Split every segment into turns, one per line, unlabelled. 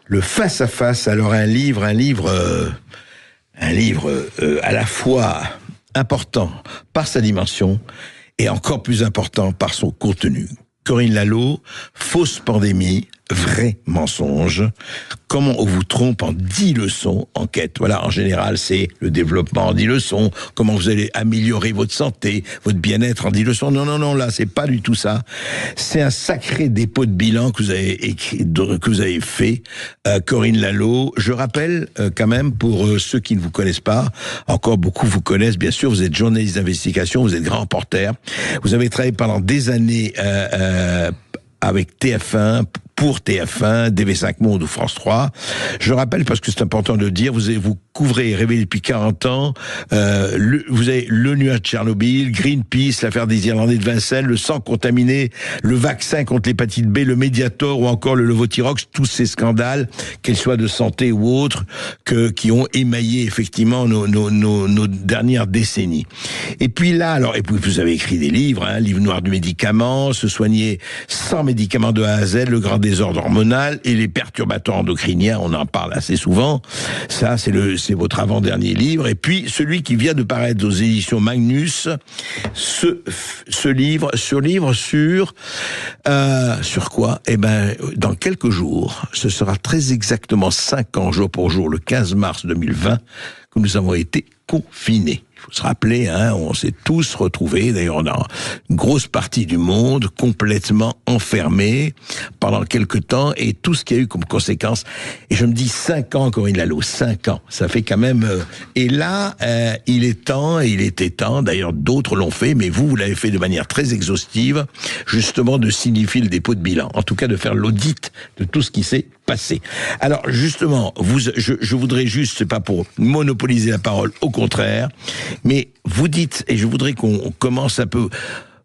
Le face-à-face, alors un livre à la fois important par sa dimension et encore plus important par son contenu. Corinne Lallot, fausse pandémie, vrai mensonge. Comment on vous trompe en 10 leçons, enquête. Voilà, en général, c'est le développement en 10 leçons. Comment vous allez améliorer votre santé, votre bien-être en 10 leçons. Non, là, c'est pas du tout ça. C'est un sacré dépôt de bilan que vous avez écrit, que vous avez fait, Corinne Lallot. Je rappelle, quand même, pour ceux qui ne vous connaissent pas, encore beaucoup vous connaissent, bien sûr, vous êtes journaliste d'investigation, vous êtes grand reporter. Vous avez travaillé pendant des années, avec TF1, pour TF1, DV5 Monde ou France 3. Je rappelle, parce que c'est important de le dire, vous couvrez et révélez depuis 40 ans, vous avez le nuage de Tchernobyl, Greenpeace, l'affaire des Irlandais de Vincennes, le sang contaminé, le vaccin contre l'hépatite B, le Mediator ou encore le Levothyrox, tous ces scandales, qu'ils soient de santé ou autres, qui ont émaillé effectivement nos dernières décennies. Et puis là, et puis vous avez écrit des livres, livre noir du médicament, se soigner sans médicaments de A à Z, le grand désordre hormonal et les perturbateurs endocriniens, on en parle assez souvent. Ça, c'est votre avant-dernier livre. Et puis, celui qui vient de paraître aux éditions Magnus, ce livre sur quoi? Eh ben, dans quelques jours, ce sera très exactement 5 ans, jour pour jour, le 15 mars 2020, que nous avons été confinés. Il faut se rappeler, on s'est tous retrouvés, d'ailleurs dans une grosse partie du monde, complètement enfermés pendant quelques temps, et tout ce qu'il y a eu comme conséquence. Et je me dis 5 ans, Corinne Lallot, 5 ans, ça fait quand même... Et là, il était temps, d'ailleurs d'autres l'ont fait, mais vous l'avez fait de manière très exhaustive, justement de signifier le dépôt de bilan, en tout cas de faire l'audit de tout ce qui s'est passé. Alors justement, je voudrais juste, c'est pas pour monopoliser la parole, au contraire, mais vous dites, et je voudrais qu'on commence un peu,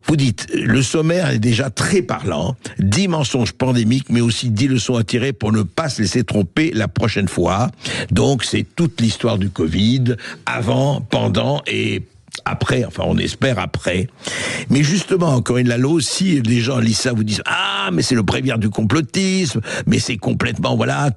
vous dites, le sommaire est déjà très parlant, 10 mensonges pandémiques, mais aussi 10 leçons à tirer pour ne pas se laisser tromper la prochaine fois. Donc c'est toute l'histoire du Covid, avant, pendant et après, enfin on espère après. Mais justement, Corinne Lallot, si les gens lisent ça, vous disent « Ah, mais c'est le bréviaire du complotisme, mais c'est complètement, voilà,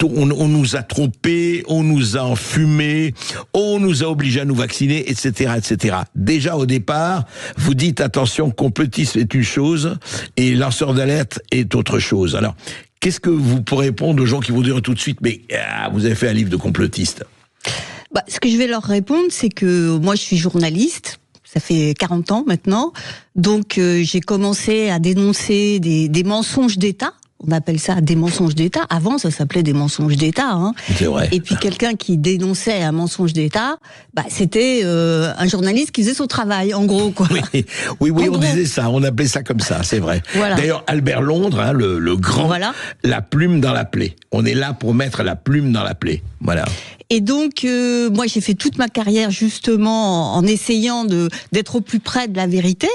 on nous a trompés, on nous a enfumés, on nous a obligés à nous vacciner, etc., etc. » Déjà, au départ, vous dites « Attention, complotisme est une chose et lanceur d'alerte est autre chose. » Alors, qu'est-ce que vous pourrez répondre aux gens qui vont dire tout de suite « Mais vous avez fait un livre de complotiste ?»
Ce que je vais leur répondre, c'est que moi, je suis journaliste. Ça fait 40 ans maintenant. Donc, j'ai commencé à dénoncer des mensonges d'État. On appelle ça des mensonges d'État. Avant, ça s'appelait des mensonges d'État.
C'est vrai.
Et puis, quelqu'un qui dénonçait un mensonge d'État, c'était un journaliste qui faisait son travail, en gros, quoi.
Oui, on disait ça. On appelait ça comme ça, c'est vrai.
Voilà.
D'ailleurs, Albert Londres, le grand, voilà. La plume dans la plaie. On est là pour mettre la plume dans la plaie. Voilà.
Et donc, moi, j'ai fait toute ma carrière, justement, en essayant d'être au plus près de la vérité,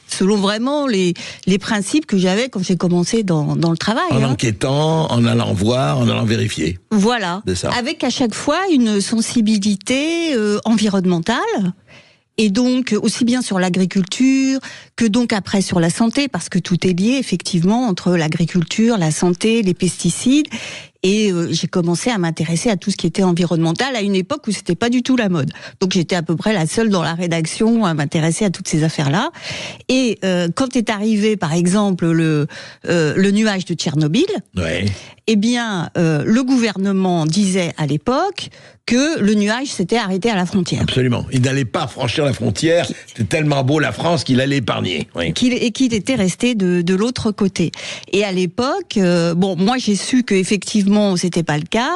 selon vraiment les principes que j'avais quand j'ai commencé dans le travail.
En enquêtant, en allant voir, en allant vérifier.
Voilà, avec à chaque fois une sensibilité environnementale, et donc aussi bien sur l'agriculture que donc après sur la santé, parce que tout est lié effectivement entre l'agriculture, la santé, les pesticides. Et j'ai commencé à m'intéresser à tout ce qui était environnemental à une époque où c'était pas du tout la mode. Donc j'étais à peu près la seule dans la rédaction à m'intéresser à toutes ces affaires-là. Et quand est arrivé, par exemple, le nuage de Tchernobyl, eh bien, le gouvernement disait à l'époque que le nuage s'était arrêté à la frontière.
Absolument. Il n'allait pas franchir la frontière. C'était tellement beau la France qu'il allait épargner. Oui.
Qu'il était resté de l'autre côté. Et à l'époque, moi j'ai su qu'effectivement c'était pas le cas.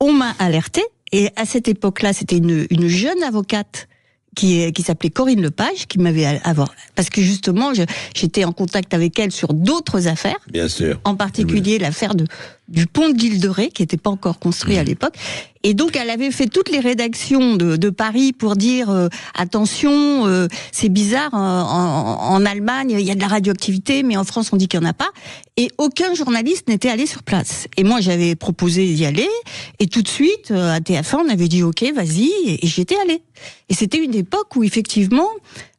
On m'a alerté. Et à cette époque-là, c'était une jeune avocate qui s'appelait Corinne Lepage, qui m'avait parce que justement j'étais en contact avec elle sur d'autres affaires.
Bien sûr.
En particulier l'affaire du pont de l'île de Ré, qui n'était pas encore construit à l'époque. Et donc, elle avait fait toutes les rédactions de Paris pour dire attention, c'est bizarre, en Allemagne, il y a de la radioactivité, mais en France, on dit qu'il n'y en a pas. Et aucun journaliste n'était allé sur place. Et moi, j'avais proposé d'y aller. Et tout de suite, à TF1, on avait dit OK, vas-y. Et j'y étais allée. Et c'était une époque où, effectivement,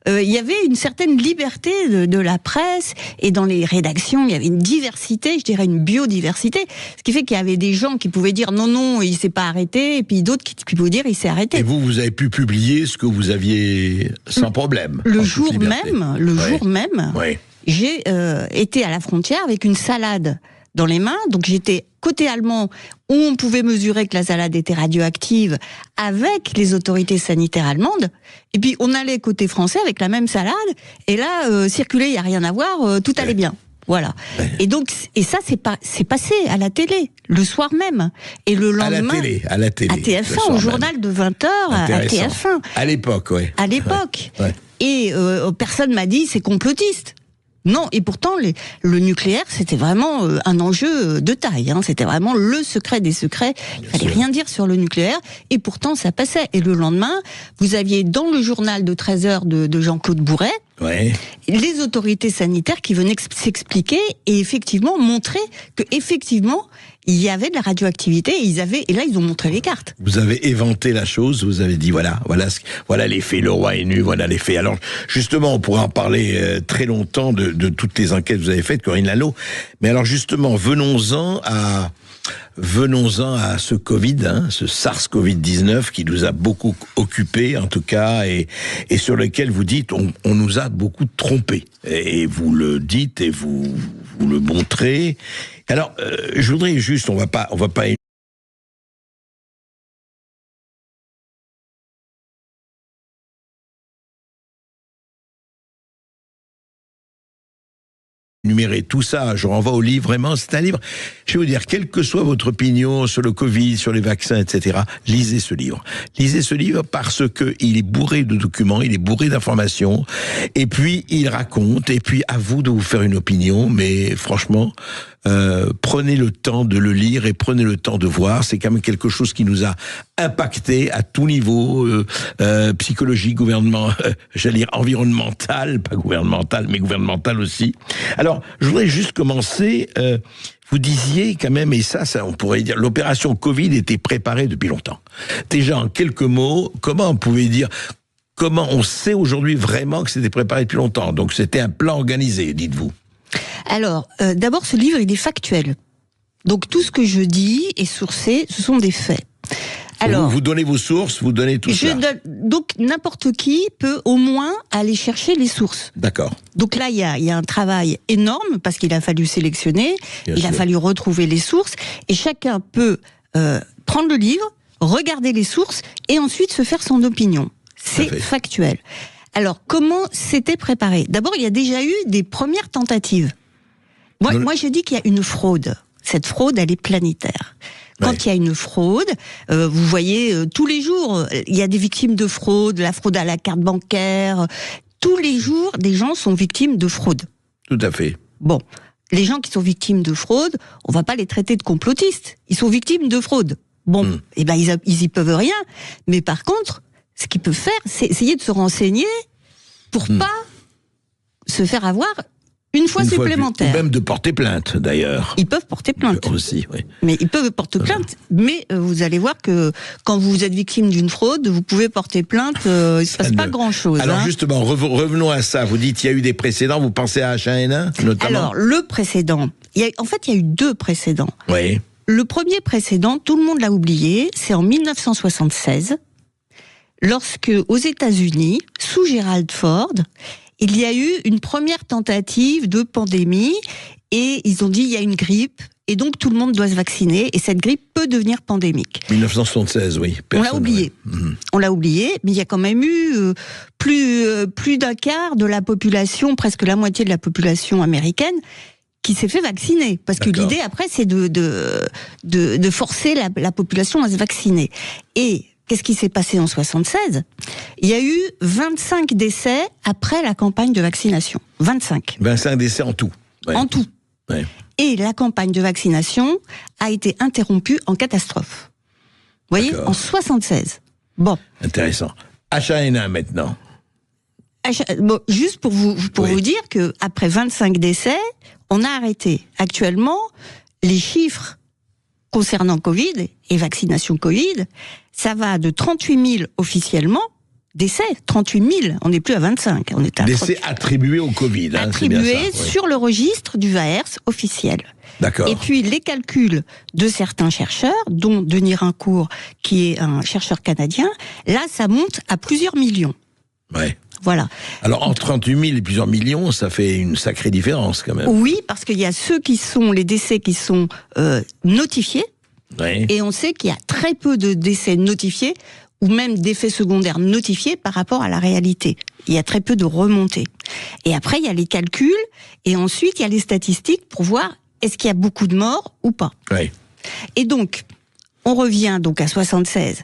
il y avait une certaine liberté de la presse, et dans les rédactions, il y avait une diversité, je dirais une biodiversité, ce qui fait qu'il y avait des gens qui pouvaient dire non, il s'est pas arrêté, et puis d'autres qui pouvaient dire il s'est arrêté.
Et vous avez pu publier ce que vous aviez sans problème.
Le jour même,
oui.
J'ai été à la frontière avec une salade dans les mains, donc j'étais côté allemand où on pouvait mesurer que la salade était radioactive avec les autorités sanitaires allemandes, et puis on allait côté français avec la même salade, et là circuler, il y a rien à voir, tout allait bien. Voilà. Et donc, ça, c'est passé à la télé, le soir même. Et le lendemain.
À la télé.
À TF1, au journal de 20h, à TF1.
À l'époque, oui.
À l'époque.
Ouais.
Et personne m'a dit c'est complotiste. Non, et pourtant, le nucléaire, c'était vraiment un enjeu de taille. Hein. C'était vraiment le secret des secrets. Il fallait rien dire sur le nucléaire. Et pourtant, ça passait. Et le lendemain, vous aviez dans le journal de 13h de Jean-Claude Bourret, les autorités sanitaires qui venaient s'expliquer et effectivement montrer que effectivement il y avait de la radioactivité, et là ils ont montré les cartes.
Vous avez éventé la chose, vous avez dit voilà les faits, le roi est nu, voilà les faits. Alors justement, on pourra en parler très longtemps de toutes les enquêtes que vous avez faites, Corinne Lallot. Mais alors justement, venons-en à ce Covid, ce SARS-CoV-19 qui nous a beaucoup occupés, en tout cas, et sur lequel vous dites on nous a beaucoup trompés. Et vous le dites et vous le montrez. Alors, je voudrais juste, on va pas énumérer tout ça, je renvoie au livre, vraiment, c'est un livre, je vais vous dire, quelle que soit votre opinion sur le Covid, sur les vaccins, etc., lisez ce livre. Lisez ce livre parce que il est bourré de documents, il est bourré d'informations, et puis il raconte, et puis à vous de vous faire une opinion, mais franchement, prenez le temps de le lire et prenez le temps de voir. C'est quand même quelque chose qui nous a impacté à tout niveau, psychologie, gouvernement, j'allais dire environnemental, pas gouvernemental, mais gouvernemental aussi. Alors, je voudrais juste commencer. Vous disiez quand même, et ça on pourrait dire, l'opération Covid était préparée depuis longtemps. Déjà, en quelques mots, comment on sait aujourd'hui vraiment que c'était préparé depuis longtemps? Donc c'était un plan organisé, dites-vous.
Alors, d'abord, ce livre, il est factuel. Donc, tout ce que je dis est sourcé, ce sont des faits.
Alors, vous donnez vos sources, vous donnez tout ça.
Donc, n'importe qui peut au moins aller chercher les sources.
D'accord.
Donc là, il y a un travail énorme, parce qu'il a fallu sélectionner, a fallu retrouver les sources, et chacun peut prendre le livre, regarder les sources, et ensuite se faire son opinion. C'est factuel. Alors, comment c'était préparé? D'abord, il y a déjà eu des premières tentatives. Moi, je dis qu'il y a une fraude. Cette fraude, elle est planétaire. Quand il y a une fraude, vous voyez, tous les jours, il y a des victimes de fraude, la fraude à la carte bancaire. Tous les jours, des gens sont victimes de fraude.
Tout à fait.
Bon, les gens qui sont victimes de fraude, on va pas les traiter de complotistes. Ils sont victimes de fraude. Bon, ils y peuvent rien. Mais par contre, ce qu'ils peuvent faire, c'est essayer de se renseigner pour pas se faire avoir une fois supplémentaire.
Ou même de porter plainte, d'ailleurs.
Ils peuvent porter plainte.
Aussi, oui.
Mais ils peuvent porter plainte. Mais vous allez voir que quand vous êtes victime d'une fraude, vous pouvez porter plainte, il ne se passe pas grand-chose.
Alors justement, revenons à ça. Vous dites qu'il y a eu des précédents, vous pensez à H1N1 notamment? Alors,
le précédent, il y a eu 2 précédents.
Oui.
Le premier précédent, tout le monde l'a oublié, c'est en 1976, lorsque, aux États-Unis, sous Gerald Ford, il y a eu une première tentative de pandémie, et ils ont dit il y a une grippe, et donc tout le monde doit se vacciner, et cette grippe peut devenir pandémique.
1976, oui.
On l'a oublié. On l'a oublié, mais il y a quand même eu plus d'un quart de la population, presque la moitié de la population américaine, qui s'est fait vacciner. Parce que l'idée, après, c'est de forcer la population à se vacciner. Et qu'est-ce qui s'est passé en 76? Il y a eu 25 décès après la campagne de vaccination. 25
décès en tout. Ouais.
En tout.
Ouais.
Et la campagne de vaccination a été interrompue en catastrophe. Vous voyez, en 76. Bon.
Intéressant. H1N1 maintenant.
Bon, juste pour vous dire que après 25 décès, on a arrêté. Actuellement, les chiffres concernant Covid et vaccination Covid, ça va de 38 000 officiellement, décès, 38 000, on n'est plus à 25. On est à
décès attribués au Covid.
Attribués
c'est bien ça, oui.
sur le registre du VAERS officiel.
D'accord.
Et puis les calculs de certains chercheurs, dont Denis Rincourt, qui est un chercheur canadien, là ça monte à plusieurs millions.
Ouais.
Voilà.
Alors entre 38 000 et plusieurs millions, ça fait une sacrée différence quand même.
Oui, parce qu'il y a les décès qui sont notifiés,
Ouais.
et on sait qu'il y a très peu de décès notifiés, ou même d'effets secondaires notifiés par rapport à la réalité. Il y a très peu de remontées. Et après, il y a les calculs, et ensuite, il y a les statistiques pour voir est-ce qu'il y a beaucoup de morts ou pas.
Ouais.
Et donc, on revient donc à 76.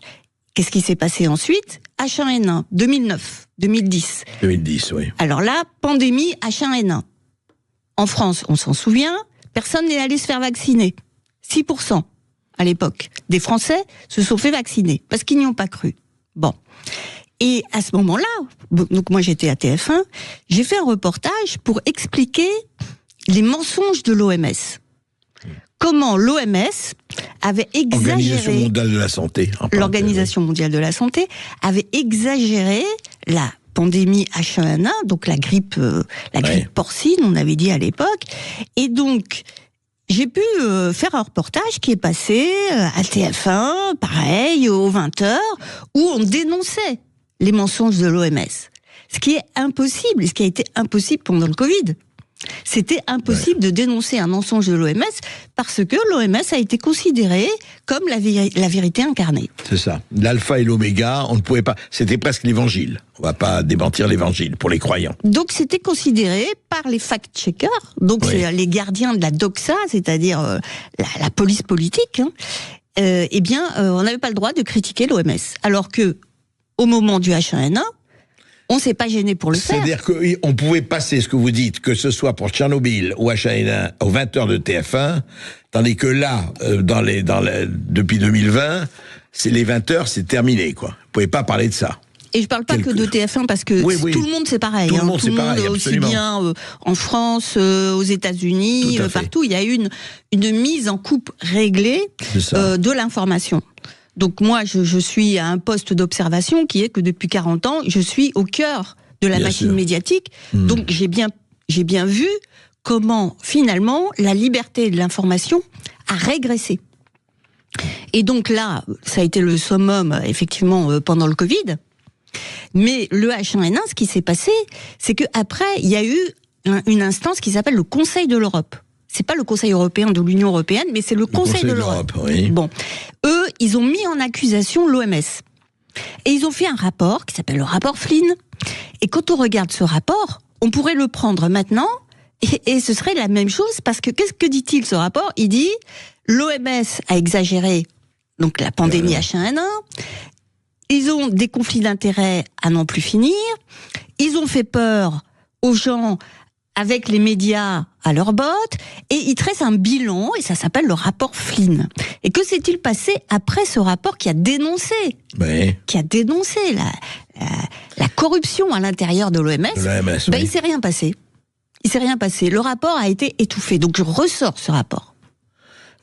Qu'est-ce qui s'est passé ensuite ? H1N1, 2009, 2010.
2010, oui.
Alors là, pandémie H1N1. En France, on s'en souvient, personne n'est allé se faire vacciner. 6% à l'époque des Français se sont fait vacciner parce qu'ils n'y ont pas cru. Bon. Et à ce moment-là, donc moi j'étais à TF1, j'ai fait un reportage pour expliquer les mensonges de l'OMS. Comment l'OMS avait
Organisation
exagéré,
mondiale de la santé.
l'Organisation mondiale de la santé avait exagéré la pandémie H1N1, donc la grippe porcine, on avait dit à l'époque. Et donc, j'ai pu faire un reportage qui est passé à TF1, pareil, aux 20h, où on dénonçait les mensonges de l'OMS. Ce qui est impossible, ce qui a été impossible pendant le Covid. C'était impossible de dénoncer un mensonge de l'OMS parce que l'OMS a été considérée comme la vérité incarnée.
C'est ça. L'alpha et l'oméga, on ne pouvait pas. C'était presque l'évangile. On va pas démentir l'évangile pour les croyants.
Donc c'était considéré par les fact-checkers, donc c'est les gardiens de la doxa, c'est-à-dire la police politique. On n'avait pas le droit de critiquer l'OMS. Alors que au moment du H1N1, on s'est pas gêné pour le faire.
C'est-à-dire qu'on pouvait passer ce que vous dites, que ce soit pour Tchernobyl ou H1N1 aux 20h de TF1, tandis que là, depuis 2020, les 20h, c'est terminé, quoi. Vous pouvez pas parler de ça.
Et je parle pas que de TF1 parce que tout le monde c'est pareil.
Tout le monde c'est pareil, absolument.
Aussi bien en France, aux États-Unis, partout, il y a une mise en coupe réglée de l'information. Donc moi, je suis à un poste d'observation qui est que depuis 40 ans, je suis au cœur de la machine médiatique. Donc j'ai bien vu comment finalement la liberté de l'information a régressé. Et donc là, ça a été le summum effectivement pendant le Covid. Mais le H1N1, ce qui s'est passé, c'est que après il y a eu une instance qui s'appelle le Conseil de l'Europe. C'est pas le Conseil européen de l'Union européenne, mais c'est le Conseil de l'Europe.
Oui.
Bon, eux, ils ont mis en accusation l'OMS. Et ils ont fait un rapport qui s'appelle le rapport Flynn. Et quand on regarde ce rapport, on pourrait le prendre maintenant et ce serait la même chose parce que qu'est-ce que dit-il ce rapport ? Il dit l'OMS a exagéré donc la pandémie H1N1. Ils ont des conflits d'intérêts à n'en plus finir. Ils ont fait peur aux gens avec les médias à leur botte, et ils tressent un bilan, et ça s'appelle le rapport Flynn. Et que s'est-il passé après ce rapport qui a dénoncé la corruption à l'intérieur de l'OMS? Il s'est rien passé. Il s'est rien passé. Le rapport a été étouffé. Donc je ressors ce rapport.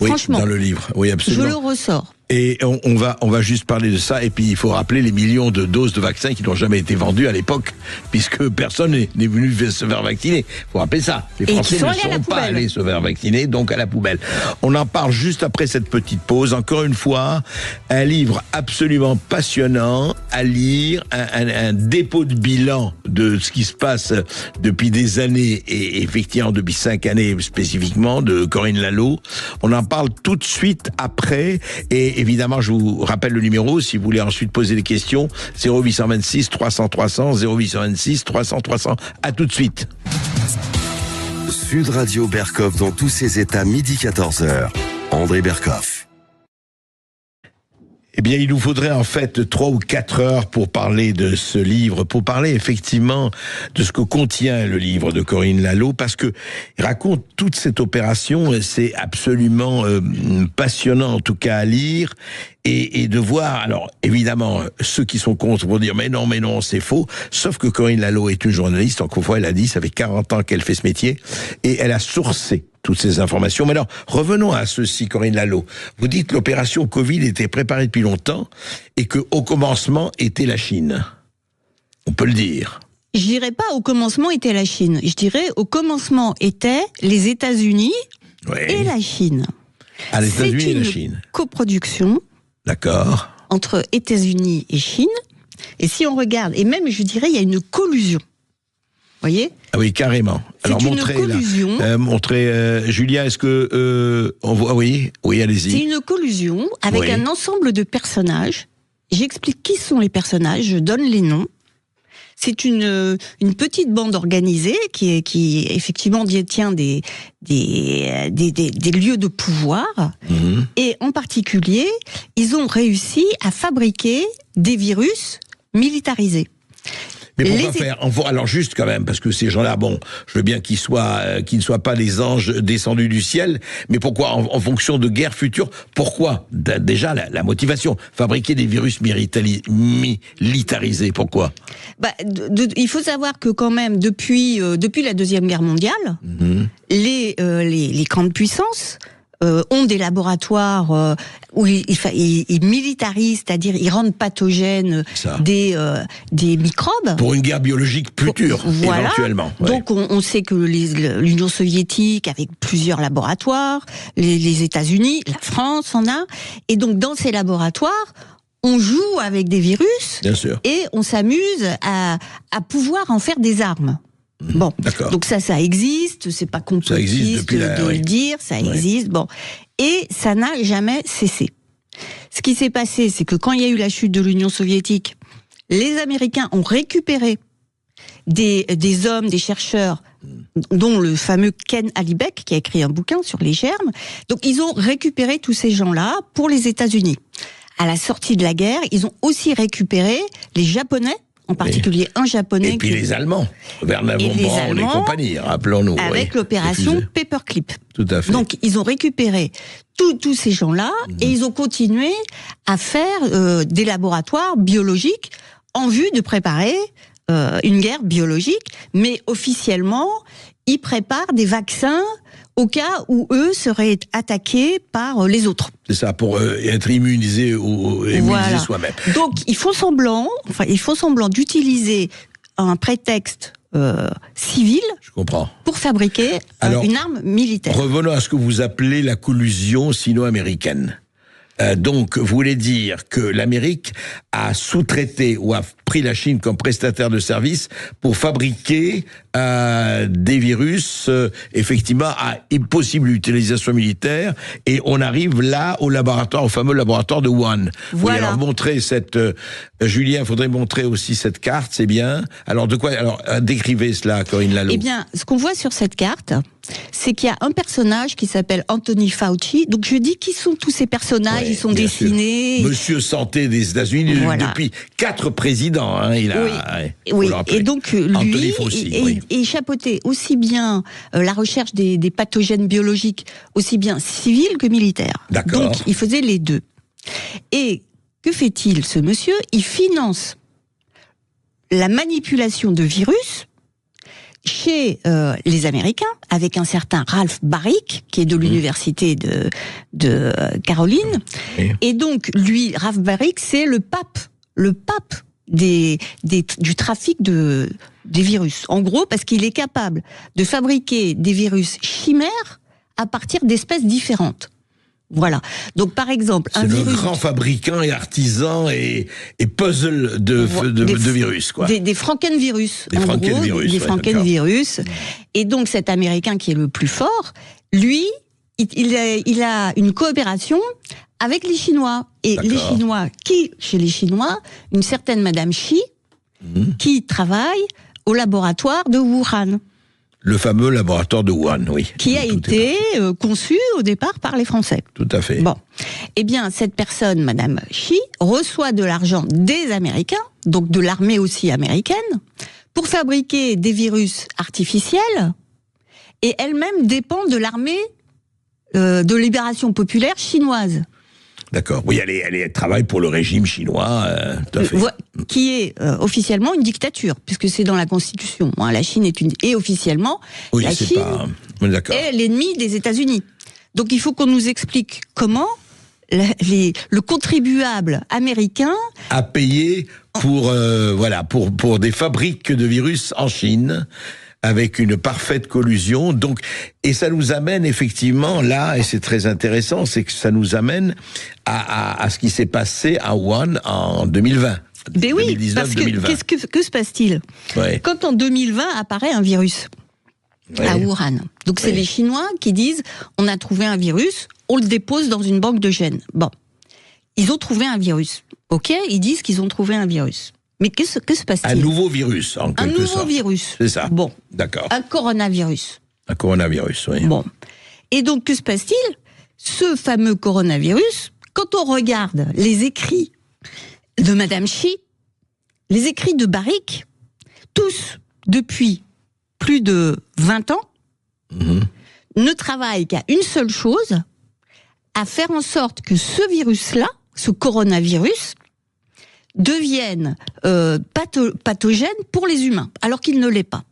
Oui,
franchement,
dans le livre. Oui, absolument.
Je le ressors.
Et on va juste parler de ça, et puis il faut rappeler les millions de doses de vaccins qui n'ont jamais été vendues à l'époque, puisque personne n'est venu se faire vacciner. Il faut rappeler ça. Les Français ne sont pas allés se faire vacciner, donc à la poubelle. On en parle juste après cette petite pause. Encore une fois, un livre absolument passionnant à lire, un dépôt de bilan de ce qui se passe depuis des années, et effectivement depuis 5 années spécifiquement, de Corinne Lalo. On en parle tout de suite après, et évidemment, je vous rappelle le numéro, si vous voulez ensuite poser des questions, 0826 300 300, 0826 300 300. À tout de suite.
Sud Radio Berkhof dans tous ses états, midi 14h. André Berkhof.
Eh bien, il nous faudrait en fait 3 ou 4 heures pour parler de ce livre, pour parler effectivement de ce que contient le livre de Corinne Lalo, parce que il raconte toute cette opération, c'est absolument passionnant en tout cas à lire, et de voir, alors évidemment, ceux qui sont contre vont dire mais non, c'est faux, sauf que Corinne Lalo est une journaliste, encore une fois elle a dit, ça fait 40 ans qu'elle fait ce métier, et elle a sourcé toutes ces informations. Mais alors, revenons à ceci, Corinne Lalo. Vous dites que l'opération Covid était préparée depuis longtemps et que au commencement était la Chine. On peut le dire.
Je dirais pas au commencement était la Chine. Je dirais au commencement étaient les États-Unis et la Chine.
Ah, les États-Unis
C'est
et la
une
Chine.
coproduction
D'accord.
entre États-Unis et Chine. Et si on regarde, et même je dirais, il y a une collusion. Vous voyez ?
Ah oui, carrément. Alors
une
montrez
collusion.
Julien, est-ce que on voit? Oui, allez-y.
C'est une collusion avec
Oui.
un ensemble de personnages. J'explique qui sont les personnages, je donne les noms. C'est une petite bande organisée qui effectivement détient des lieux de pouvoir.
Mhm.
Et en particulier, ils ont réussi à fabriquer des virus militarisés.
Mais pourquoi
Les-
faire? Alors juste quand même, parce que ces gens-là, bon, je veux bien qu'ils ne soient pas des anges descendus du ciel, mais pourquoi en fonction de guerres futures? Pourquoi? Déjà la motivation, fabriquer des virus militarisés, pourquoi?
Il faut savoir que quand même depuis la Deuxième Guerre mondiale, les grandes puissances ont des laboratoires où ils militarisent, c'est-à-dire ils rendent pathogènes
Ça.
des microbes.
Pour une guerre biologique future,
Voilà.
éventuellement. Ouais.
Donc on sait que l'Union soviétique avec plusieurs laboratoires, les États-Unis, la France en a, et donc dans ces laboratoires, on joue avec des virus
Bien sûr.
et on s'amuse à pouvoir en faire des armes. Bon,
D'accord.
donc ça existe, c'est pas
Ça existe
complotiste
depuis
de
oui.
le dire, ça existe, bon. Et ça n'a jamais cessé. Ce qui s'est passé, c'est que quand il y a eu la chute de l'Union soviétique, les Américains ont récupéré des hommes, des chercheurs, dont le fameux Ken Alibek, qui a écrit un bouquin sur les germes. Donc ils ont récupéré tous ces gens-là pour les États-Unis. À la sortie de la guerre, ils ont aussi récupéré les Japonais, en particulier un Japonais.
Et puis les Allemands, Werner von Braun et compagnie, rappelons-nous.
Avec l'opération Paperclip.
Tout à fait.
Donc ils ont récupéré tous ces gens-là et ils ont continué à faire des laboratoires biologiques en vue de préparer une guerre biologique, mais officiellement, ils préparent des vaccins au cas où eux seraient attaqués par les autres.
C'est ça, pour être immunisé ou immuniser soi-même.
Donc ils font semblant d'utiliser un prétexte civil.
Je comprends.
Pour fabriquer une arme militaire.
Revenons à ce que vous appelez la collusion sino-américaine. Donc, vous voulez dire que l'Amérique a sous-traité ou a pris la Chine comme prestataire de services pour fabriquer des virus, effectivement, à possible utilisation militaire, et on arrive là au laboratoire, au fameux laboratoire de Wuhan.
Voilà.
Oui, alors montrer Julien, faudrait montrer aussi cette carte, c'est bien. Alors de quoi? Alors décrivez cela, Corinne Lalo.
Eh bien, ce qu'on voit sur cette carte, c'est qu'il y a un personnage qui s'appelle Anthony Fauci. Donc je dis qui sont tous ces personnages, ils sont dessinés.
Sûr. Monsieur Santé des États-Unis depuis 4 présidents. Hein, il a.
Oui. Et donc lui,
Fauci,
et chapeautait aussi bien la recherche des pathogènes biologiques, aussi bien civils que militaires.
D'accord.
Donc il faisait les deux. Et que fait-il, ce monsieur? Il finance la manipulation de virus chez les Américains, avec un certain Ralph Baric, qui est de l'université de Caroline.
Oui.
Et donc, lui, Ralph Baric, c'est le pape du trafic des virus. En gros, parce qu'il est capable de fabriquer des virus chimères à partir d'espèces différentes. Voilà. Donc, par exemple,
c'est le grand fabricant et artisan et puzzle de virus, quoi.
Des Frankenvirus.
Des Frankenvirus.
Des Frankenvirus. Et donc, cet Américain qui est le plus fort, lui, il a une coopération avec les Chinois. Et les Chinois, chez les Chinois, une certaine Madame Xi, qui travaille au laboratoire de Wuhan.
Le fameux laboratoire de Wuhan, oui.
Qui a été conçu au départ par les Français.
Tout à fait.
Bon. Eh bien, cette personne, Madame Xi, reçoit de l'argent des Américains, donc de l'armée aussi américaine, pour fabriquer des virus artificiels, et elle-même dépend de l'armée de libération populaire chinoise.
D'accord. Oui, elle travaille pour le régime chinois, tout à fait.
Qui est officiellement une dictature, puisque c'est dans la Constitution. Hein, la Chine est officiellement la Chine est l'ennemi des États-Unis. Donc il faut qu'on nous explique comment le contribuable américain
a payé pour des fabriques de virus en Chine, avec une parfaite collusion. Donc, et ça nous amène effectivement là, et c'est très intéressant, c'est que ça nous amène à ce qui s'est passé à Wuhan en 2020.
Ben oui, 2019, parce que
2020.
que se passe-t-il quand en 2020 apparaît un virus à Wuhan? Donc c'est les Chinois qui disent on a trouvé un virus, on le dépose dans une banque de gènes. Bon, ils ont trouvé un virus. Ok, ils disent qu'ils ont trouvé un virus. Mais que se passe-t-il?
Un nouveau virus, en quelque sorte.
Un nouveau virus.
C'est ça.
Bon,
d'accord.
Un coronavirus.
Un coronavirus, oui.
Bon, et donc que se passe-t-il? Ce fameux coronavirus, quand on regarde les écrits de Madame Xi, les écrits de Baric, tous, depuis plus de 20 ans, ne travaillent qu'à une seule chose, à faire en sorte que ce virus-là, ce coronavirus, devienne pathogène pour les humains, alors qu'il ne l'est pas.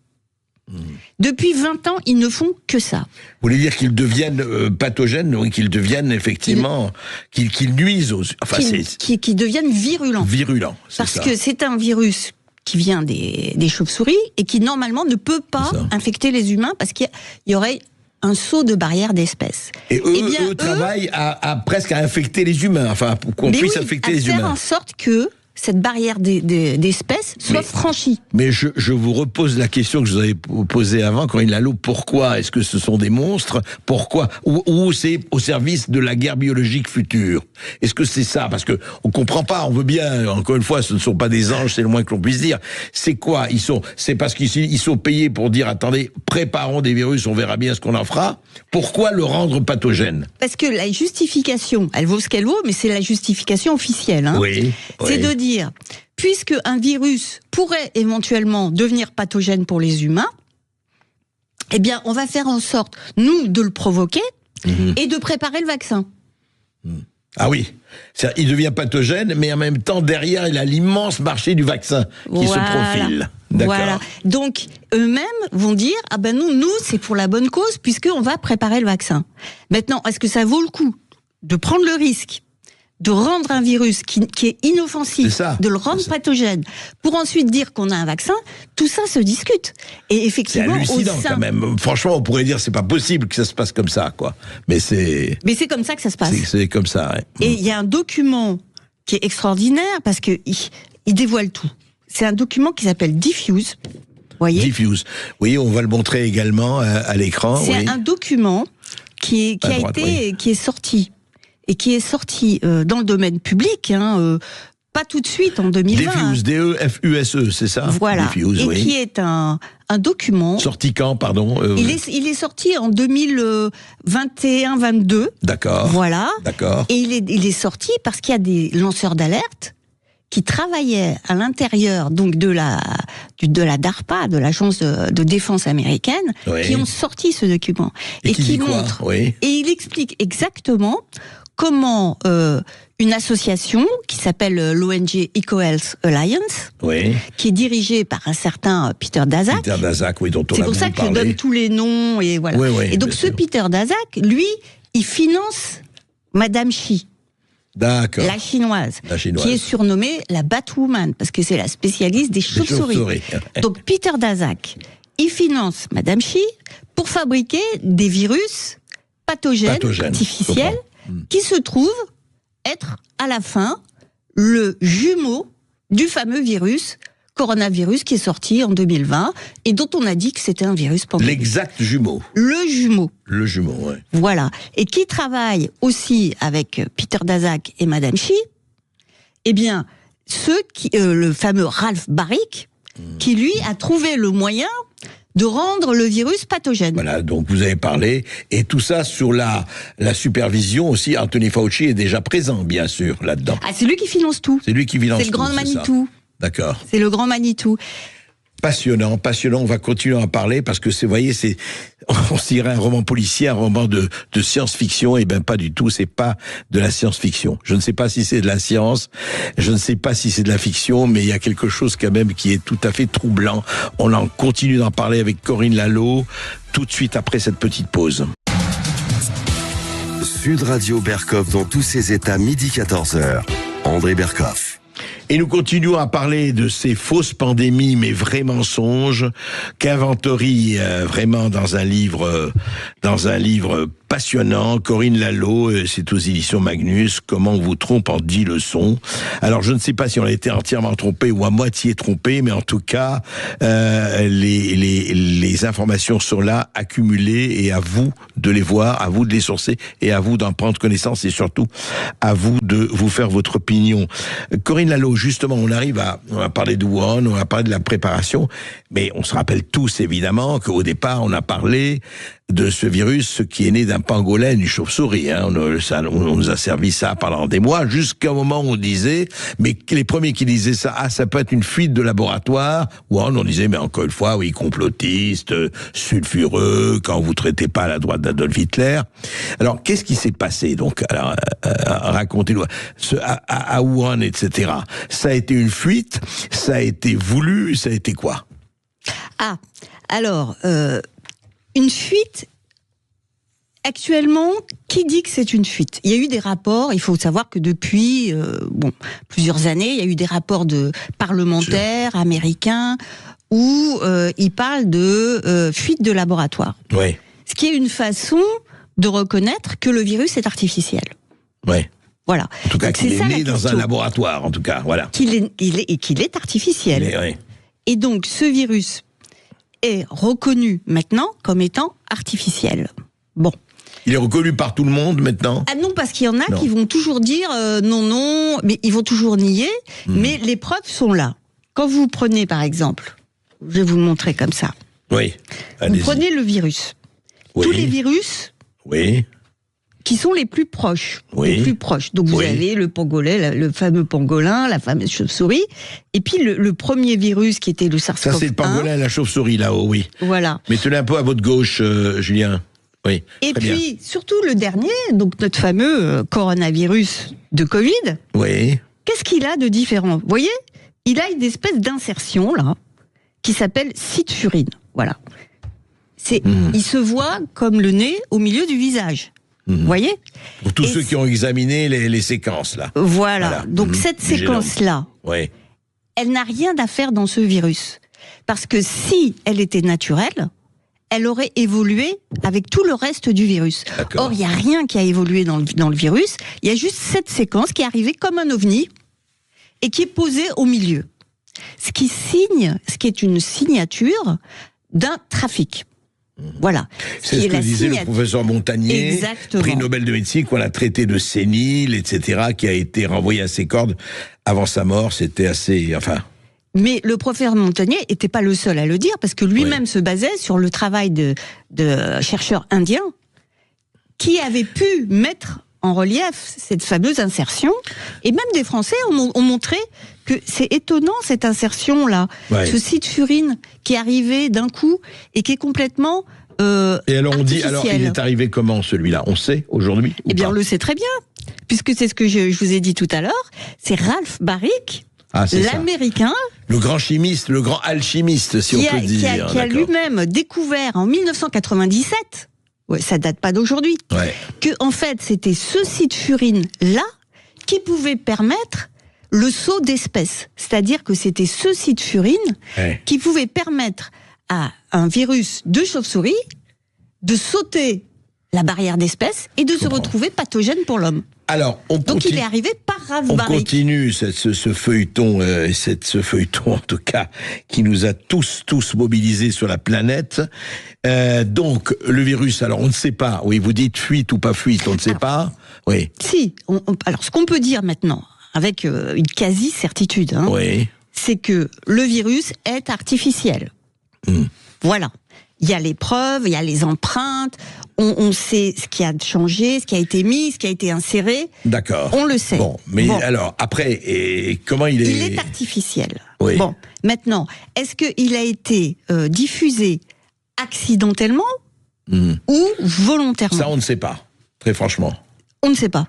Depuis 20 ans, ils ne font que ça.
Vous voulez dire qu'ils deviennent pathogènes, donc qu'ils deviennent effectivement, qu'ils nuisent aux... Enfin,
qu'ils deviennent virulents.
Virulents, c'est
Parce
ça.
que c'est un virus qui vient des chauves-souris et qui, normalement, ne peut pas infecter les humains parce qu'il y aurait un saut de barrière d'espèces.
Et eux travaillent à presque à infecter les humains, enfin, pour qu'on puisse infecter les humains.
À faire en sorte que cette barrière d'espèces soit franchie.
Mais je vous repose la question que je vous avais posée avant, Corinne Lalo. Pourquoi est-ce que ce sont des monstres? Pourquoi? Ou c'est au service de la guerre biologique future? Est-ce que c'est ça? Parce que on comprend pas, on veut bien, encore une fois, ce ne sont pas des anges, c'est le moins que l'on puisse dire. C'est quoi? C'est parce qu'ils sont payés pour dire, attendez, préparons des virus, on verra bien ce qu'on en fera. Pourquoi le rendre pathogène?
Parce que la justification, elle vaut ce qu'elle vaut, mais c'est la justification officielle. Hein.
Oui.
C'est de dire, puisque un virus pourrait éventuellement devenir pathogène pour les humains, eh bien, on va faire en sorte, nous, de le provoquer et de préparer le vaccin.
Ah oui, il devient pathogène, mais en même temps, derrière, il a l'immense marché du vaccin qui se profile. D'accord.
Voilà. Donc, eux-mêmes vont dire, ah ben non, nous, c'est pour la bonne cause, puisqu'on va préparer le vaccin. Maintenant, est-ce que ça vaut le coup de prendre le risque de rendre un virus qui est inoffensif, de le rendre pathogène, pour ensuite dire qu'on a un vaccin? Tout ça se discute. Et effectivement,
c'est hallucinant quand même. Franchement, on pourrait dire c'est pas possible que ça se passe comme ça, quoi. Mais c'est comme ça que ça se passe. C'est comme ça. Ouais.
Et il y a un document qui est extraordinaire parce que il dévoile tout. C'est un document qui s'appelle Diffuse. Voyez.
Diffuse. Oui, on va le montrer également à l'écran.
C'est un document qui est sorti. Et qui est sorti dans le domaine public, pas tout de suite en 2020.
Diffuse, D-E-F-U-S-E, c'est ça?
Voilà.
Diffuse,
et qui est un document.
Sorti quand, pardon?
Il est sorti en 2021-22. D'accord. Voilà.
D'accord.
Et il est sorti parce qu'il y a des lanceurs d'alerte qui travaillaient à l'intérieur donc de la DARPA, de l'agence de défense américaine, qui ont sorti ce document et qui montre. Et il explique exactement comment une association qui s'appelle l'ONG EcoHealth Alliance, qui est dirigée par un certain Peter Daszak.
Peter Daszak, oui, dont on a beaucoup parlé.
C'est pour ça que je donne tous les noms et voilà. Et donc ce Peter Daszak, lui, il finance Madame Xi.
D'accord.
La chinoise, qui est surnommée la Batwoman, parce que c'est la spécialiste des chauves-souris. Donc Peter Daszak, il finance Madame Xi pour fabriquer des virus pathogènes. Artificiels, qui se trouvent être, à la fin, le jumeau du fameux coronavirus qui est sorti en 2020 et dont on a dit que c'était un virus pandémique.
L'exact jumeau.
Le jumeau.
Le jumeau, oui.
Voilà. Et qui travaille aussi avec Peter Daszak et Madame Xi, eh bien, le fameux Ralph Baric, qui lui a trouvé le moyen de rendre le virus pathogène. Voilà,
donc vous avez parlé, et tout ça sur la supervision aussi. Anthony Fauci est déjà présent, bien sûr, là-dedans.
Ah, c'est lui qui finance tout.
C'est lui qui finance tout.
C'est le grand Manitou.
D'accord.
C'est le grand Manitou.
Passionnant. On va continuer à en parler parce que vous voyez, on se dirait un roman policier, un roman de science-fiction. Et ben pas du tout. C'est pas de la science-fiction. Je ne sais pas si c'est de la science. Je ne sais pas si c'est de la fiction, mais il y a quelque chose quand même qui est tout à fait troublant. On en continue d'en parler avec Corinne Lalo tout de suite après cette petite pause.
Sud Radio Berkhoff dans tous ses états, midi 14h. André Berkhoff.
Et nous continuons à parler de ces fausses pandémies, mais vrais mensonges, qu'inventerie vraiment dans un livre passionnant. Corinne Lalo, c'est aux éditions Magnus. Comment on vous trompe en 10 leçons. Alors je ne sais pas si on a été entièrement trompé ou à moitié trompé, mais en tout cas, les informations sont là, accumulées, et à vous de les voir, à vous de les sourcer, et à vous d'en prendre connaissance, et surtout à vous de vous faire votre opinion. Corinne Lalo, justement, on va parler de Wuhan, on va parler de la préparation, mais on se rappelle tous évidemment qu'au départ on a parlé de ce virus qui est né d'un pangolin, une chauve-souris. On nous a servi ça pendant des mois, jusqu'à un moment où on disait, mais les premiers qui disaient ça, ça peut être une fuite de laboratoire. On disait, mais encore une fois, oui, complotiste, sulfureux, quand vous traitez pas à la droite d'Adolf Hitler. Alors, qu'est-ce qui s'est passé donc? Alors, racontez-nous. À Wuhan, etc. Ça a été une fuite, ça a été voulu, ça a été quoi?
Une fuite, actuellement, qui dit que c'est une fuite? Il y a eu des rapports, il faut savoir que depuis plusieurs années, il y a eu des rapports de parlementaires américains où ils parlent de fuite de laboratoire.
Oui.
Ce qui est une façon de reconnaître que le virus est artificiel.
Oui.
Voilà.
En tout cas, qu'il est né dans un laboratoire, en tout cas, voilà.
Qu'il est artificiel.
Oui.
Et donc, ce virus est reconnu maintenant comme étant artificiel. Bon.
Il est reconnu par tout le monde maintenant?
Ah non, parce qu'il y en a qui vont toujours dire non, mais ils vont toujours nier, mais les preuves sont là. Quand vous prenez, par exemple, je vais vous le montrer comme ça.
Oui.
Vous prenez le virus. Oui. Tous les virus qui sont les plus proches. Les plus proches. Donc vous avez le pangolin, le fameux pangolin, la fameuse chauve-souris, et puis le premier virus qui était le SARS-CoV-1.
Ça c'est le pangolin et la chauve-souris là-haut, oui.
Voilà.
Mettez-le un peu à votre gauche, Julien. Oui.
Et puis, surtout le dernier, donc notre fameux coronavirus de Covid.
Oui.
Qu'est-ce qu'il a de différent? Vous voyez, il a une espèce d'insertion, là, qui s'appelle cytfurine. Voilà. Il se voit comme le nez au milieu du visage. Vous voyez?
Pour tous ceux qui ont examiné les séquences, là.
Voilà. Donc cette séquence-là, elle n'a rien à faire dans ce virus. Parce que si elle était naturelle, elle aurait évolué avec tout le reste du virus. Or, il n'y a rien qui a évolué dans le virus. Il y a juste cette séquence qui est arrivée comme un ovni et qui est posée au milieu. Ce qui est une signature d'un trafic. Voilà.
C'est ce que disait le professeur Montagnier,
Exactement.
Prix Nobel de médecine, qu'on a traité de sénile, etc., qui a été renvoyé à ses cordes avant sa mort. C'était assez...
Mais le professeur Montagnier n'était pas le seul à le dire, parce que lui-même se basait sur le travail de chercheurs indiens qui avaient pu mettre en relief cette fameuse insertion, et même des Français ont montré que c'est étonnant cette insertion-là, ce cytfurine qui est arrivé d'un coup et qui est complètement
et alors on dit, il est arrivé comment celui-là? On sait aujourd'hui?
Eh bien, on le sait très bien, puisque c'est ce que je vous ai dit tout à l'heure, c'est Ralph Baric, l'Américain,
le grand chimiste, le grand alchimiste, si on peut dire,
qui a lui-même découvert en 1997, ça date pas d'aujourd'hui, que en fait c'était ce cytfurine-là qui pouvait permettre le saut d'espèces. C'est-à-dire que c'était ce cytfurine qui pouvait permettre à un virus de chauve-souris de sauter la barrière d'espèces et de se retrouver pathogène pour l'homme.
Alors,
donc il est arrivé par Ralph Baric.
On continue ce feuilleton, ce feuilleton en tout cas, qui nous a tous mobilisés sur la planète. Donc, le virus, alors on ne sait pas. Oui, vous dites fuite ou pas fuite, on ne sait pas. Oui.
Si. Alors, ce qu'on peut dire maintenant, avec une quasi-certitude, c'est que le virus est artificiel. Voilà. Il y a les preuves, il y a les empreintes, on sait ce qui a changé, ce qui a été mis, ce qui a été inséré.
D'accord.
On le sait.
Alors, après, comment il est...
Il est artificiel.
Oui.
Bon, maintenant, est-ce qu'il a été diffusé accidentellement ou volontairement?
Ça, on ne sait pas, très franchement.
On ne sait pas.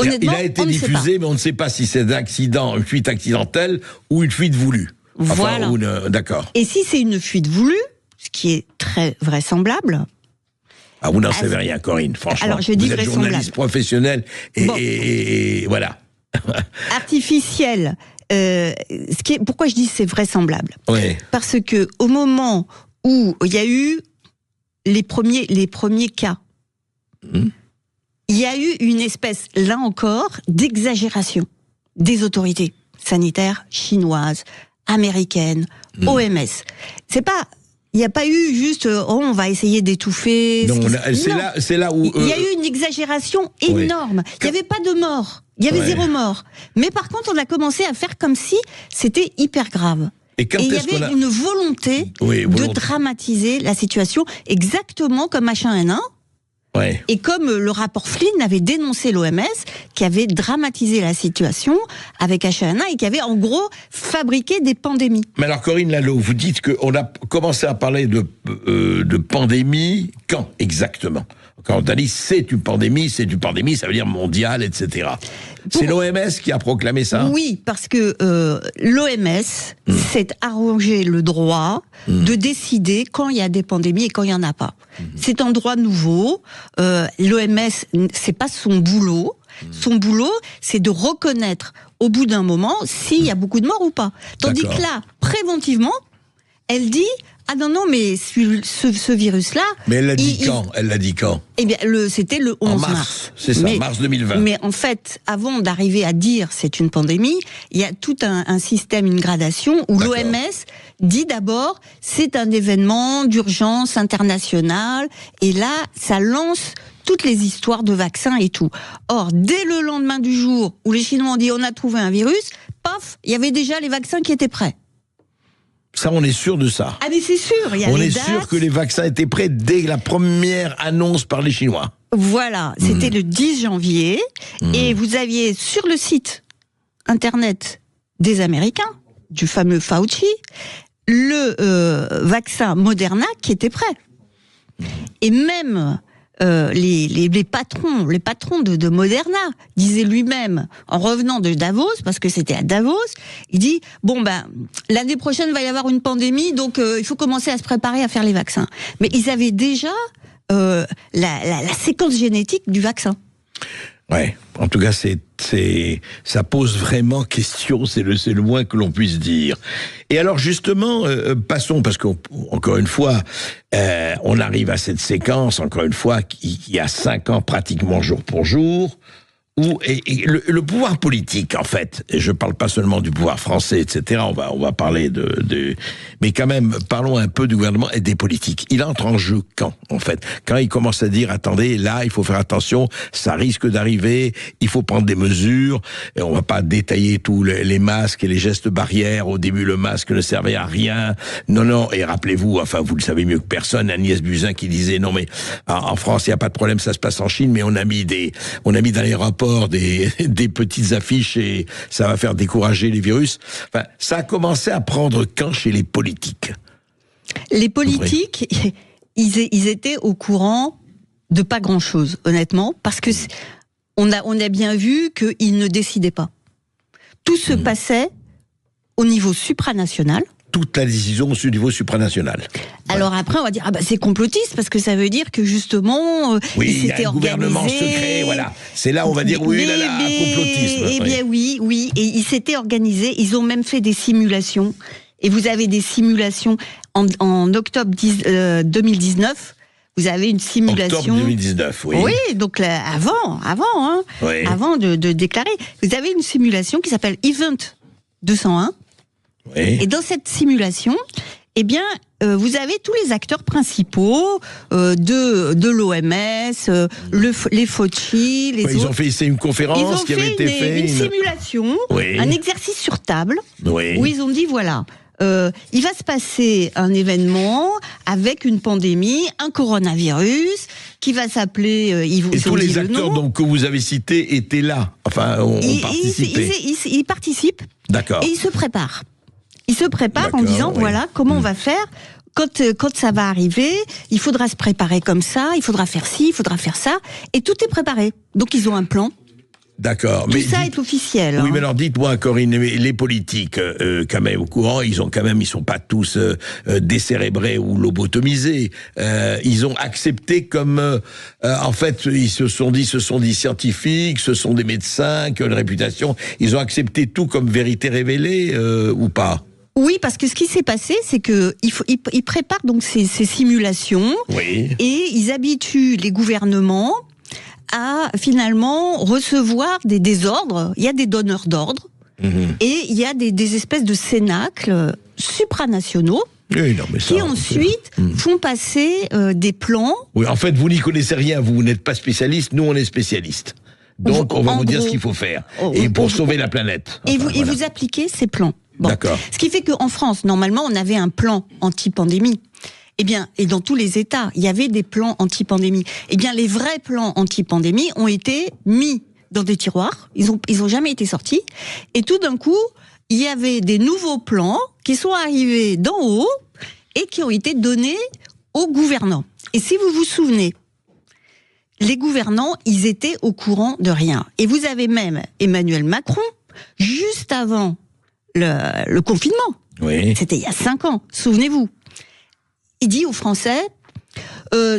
Il a été diffusé, mais on ne sait pas si c'est un accident, une fuite accidentelle ou une fuite voulue.
Voilà.
D'accord.
Et si c'est une fuite voulue, ce qui est très vraisemblable...
Ah, vous n'en savez rien, Corinne, franchement.
Alors, je dis
vous êtes journaliste professionnel et voilà.
artificielle. Pourquoi je dis c'est vraisemblable ?
Oui.
Parce que au moment où il y a eu les premiers cas, il y a eu une espèce, là encore, d'exagération des autorités sanitaires chinoises, américaines, OMS. Il n'y a pas eu juste on va essayer d'étouffer.
Non, c'est là où
il y a eu une exagération énorme. Il n'y avait pas de mort. Il y avait 0 mort. Mais par contre, on a commencé à faire comme si c'était hyper grave. Et il y avait une volonté de dramatiser la situation, exactement comme H1N1.
Ouais.
Et comme le rapport Flynn avait dénoncé l'OMS, qui avait dramatisé la situation avec H1N1 et qui avait en gros fabriqué des pandémies.
Mais alors Corinne Lalo, vous dites qu'on a commencé à parler de pandémie, quand exactement ? Quand on a dit c'est une pandémie, ça veut dire mondiale, etc. C'est l'OMS qui a proclamé ça ?
Oui, parce que l'OMS s'est arrogé le droit de décider quand il y a des pandémies et quand il n'y en a pas. C'est un droit nouveau. L'OMS, c'est pas son boulot. Son boulot, c'est de reconnaître au bout d'un moment s'il y a beaucoup de morts ou pas. Tandis que là, préventivement, elle dit ah non, mais ce virus-là...
Mais elle l'a dit quand ? Elle l'a dit quand ?
Eh bien, c'était le 11 mars.
C'est ça, mars 2020.
Mais en fait, avant d'arriver à dire c'est une pandémie, il y a tout un système, une gradation, où l'OMS dit d'abord c'est un événement d'urgence internationale, et là, ça lance toutes les histoires de vaccins et tout. Or, dès le lendemain du jour où les Chinois ont dit on a trouvé un virus, paf, il y avait déjà les vaccins qui étaient prêts.
Ça, on est sûr de ça.
Ah mais c'est sûr, il y a
on
les
est
dates.
sûr que les vaccins étaient prêts dès la première annonce par les Chinois.
Voilà, c'était le 10 janvier, et vous aviez sur le site internet des Américains, du fameux Fauci, le vaccin Moderna qui était prêt. Et même les patrons de Moderna disaient lui-même, en revenant de Davos, parce que c'était à Davos, il dit l'année prochaine il va y avoir une pandémie, donc il faut commencer à se préparer à faire les vaccins. Mais ils avaient déjà la séquence génétique du vaccin.
Ouais, en tout cas, ça pose vraiment question, c'est le moins que l'on puisse dire. Et alors justement, passons, parce qu'encore une fois, on arrive à cette séquence, encore une fois, qui a 5 ans pratiquement jour pour jour, où le pouvoir politique, en fait, et je parle pas seulement du pouvoir français, etc., on va parler mais quand même, parlons un peu du gouvernement et des politiques. Il entre en jeu quand, en fait ? Quand il commence à dire, attendez, là, il faut faire attention, ça risque d'arriver, il faut prendre des mesures, et on va pas détailler tous les masques et les gestes barrières. Au début, le masque ne servait à rien. Non, et rappelez-vous, enfin, vous le savez mieux que personne, Agnès Buzyn qui disait, non, mais en France, il n'y a pas de problème, ça se passe en Chine, mais on a mis dans les rapports des petites affiches et ça va faire décourager les virus. Enfin, ça a commencé à prendre quand chez les politiques ?
Les politiques, ils étaient au courant de pas grand-chose, honnêtement, parce que on a bien vu qu'ils ne décidaient pas. Tout se passait au niveau supranational.
Toute la décision au niveau supranational.
Alors après, on va dire c'est complotiste parce que ça veut dire que justement
il y a un gouvernement secret, voilà. C'est là on va dire complotisme.
Eh bien oui, et ils s'étaient organisés, ils ont même fait des simulations. Et vous avez des simulations en octobre 2019. Vous avez une simulation.
Octobre 2019, oui.
Oui, donc là, avant de déclarer, vous avez une simulation qui s'appelle Event 201.
Oui.
Et dans cette simulation, eh bien, vous avez tous les acteurs principaux de l'OMS, les Fauci, les autres.
Ils ont fait une conférence qui avait été faite.
Une simulation, un exercice sur table, où ils ont dit voilà. Il va se passer un événement avec une pandémie, un coronavirus qui va s'appeler. Et
tous les acteurs donc, que vous avez cités étaient là. Enfin, ont participé.
Ils participent.
D'accord.
Et ils se préparent. Ils se préparent en disant voilà comment on va faire. Quand ça va arriver, il faudra se préparer comme ça, il faudra faire ci, il faudra faire ça, et tout est préparé. Donc ils ont un plan.
D'accord.
Tout ça est officiel.
Oui, mais alors dites-moi, Corinne, les politiques, quand même au courant, ils sont pas tous décérébrés ou lobotomisés. Ils ont accepté comme, en fait, ils se sont dit scientifiques, ce sont des médecins qui ont une réputation. Ils ont accepté tout comme vérité révélée ou pas?
Oui, parce que ce qui s'est passé, c'est que ils préparent donc ces simulations,
oui,
et ils habituent les gouvernements à finalement recevoir des ordres. Il y a des donneurs d'ordres, et il y a des espèces de cénacles supranationaux.
Oui, non, mais ça,
qui ensuite font passer des plans.
Oui, en fait, vous n'y connaissez rien, vous n'êtes pas spécialiste, nous on est spécialistes. Donc on va vous dire ce qu'il faut faire, et pour sauver la planète.
Et vous appliquez ces plans. Bon.
D'accord.
Ce qui fait qu'en France, normalement, on avait un plan anti-pandémie. Eh bien, et dans tous les États, il y avait des plans anti-pandémie. Eh bien, les vrais plans anti-pandémie ont été mis dans des tiroirs. Ils ont jamais été sortis. Et tout d'un coup, il y avait des nouveaux plans qui sont arrivés d'en haut et qui ont été donnés aux gouvernants. Et si vous vous souvenez, les gouvernants, ils étaient au courant de rien. Et vous avez même Emmanuel Macron, juste avant le confinement.
Oui.
C'était il y a 5 ans, souvenez-vous. Il dit aux Français,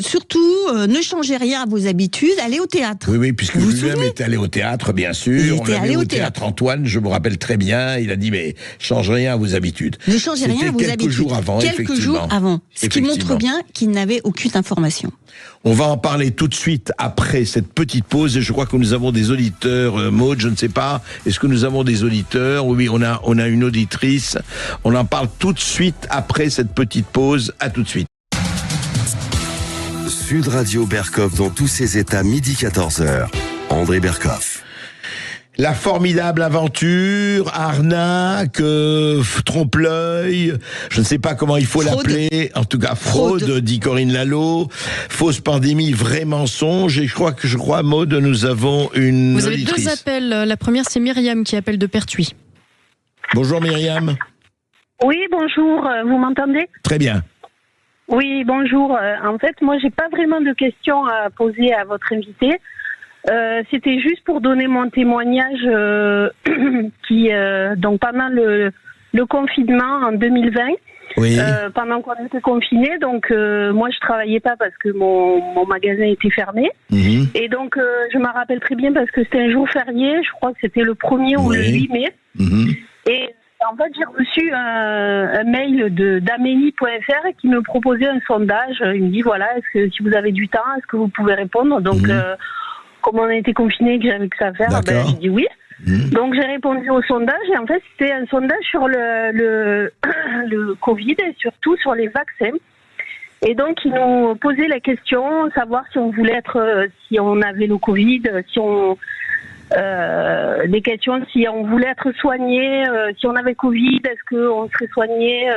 surtout, ne changez rien à vos habitudes, allez au théâtre.
Oui, puisque lui-même était allé au théâtre, bien sûr. On l'a vu au théâtre Antoine, je me rappelle très bien. Il a dit, mais changez rien à vos habitudes.
Ne changez rien à vos habitudes.
Quelques jours avant,
Quelques jours avant. Ce qui montre bien qu'il n'avait aucune information.
On va en parler tout de suite après cette petite pause, et je crois que nous avons des auditeurs, Maud, je ne sais pas, est-ce que nous avons des auditeurs? Oui, on a une auditrice. On en parle tout de suite après cette petite pause. À tout de suite.
Sud Radio Bercoff dans tous ses états, midi 14h. André Bercoff.
La formidable aventure, arnaque, trompe-l'œil, je ne sais pas comment il faut l'appeler, en tout cas fraude, dit Corinne Lalo, fausse pandémie, vrai mensonge, et je crois, Maud, nous avons une
Vous avez
auditrice.
2 appels, la première c'est Myriam qui appelle de Pertuis.
Bonjour Myriam.
Oui, bonjour, vous m'entendez?
Très bien.
Oui, bonjour. En fait, moi, j'ai pas vraiment de questions à poser à votre invité. C'était juste pour donner mon témoignage donc pendant le confinement en 2020,
oui.
Pendant qu'on était confinés, donc moi je travaillais pas parce que mon magasin était fermé, et donc je me rappelle très bien parce que c'était un jour férié, je crois que c'était le 1er ou le 8 mai, et en fait j'ai reçu un mail d'Amélie.fr qui me proposait un sondage. Il me dit voilà, est-ce que si vous avez du temps, est-ce que vous pouvez répondre? Donc comme on a été confinés, que j'avais que ça à faire, ben, j'ai dit oui. Donc j'ai répondu au sondage, et en fait c'était un sondage sur le Covid et surtout sur les vaccins. Et donc ils nous posaient la question, savoir si on voulait si on avait le Covid, des questions si on voulait être soigné, si on avait Covid, est-ce qu'on serait soigné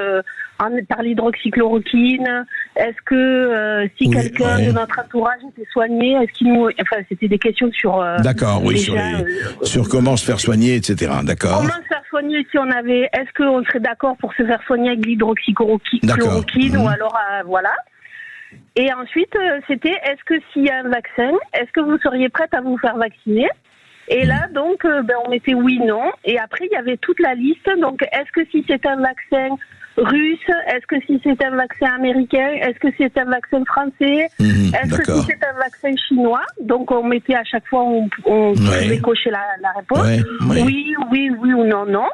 par l'hydroxychloroquine, est-ce que si quelqu'un de notre entourage était soigné, est-ce qu'il nous... Enfin, c'était des questions sur...
D'accord, oui, sur comment se faire soigner, etc. D'accord.
Comment se faire soigner si on avait... Est-ce qu'on serait d'accord pour se faire soigner avec l'hydroxychloroquine, ou alors, voilà. Et ensuite, c'était, est-ce que s'il y a un vaccin, est-ce que vous seriez prête à vous faire vacciner? Et là, donc, on mettait oui, non. Et après, il y avait toute la liste. Donc, est-ce que si c'est un vaccin russe, est-ce que si c'est un vaccin américain, est-ce que c'est un vaccin français, est-ce que si c'est un vaccin chinois? Donc, on mettait à chaque fois, on pouvait cocher la réponse. Oui ou non.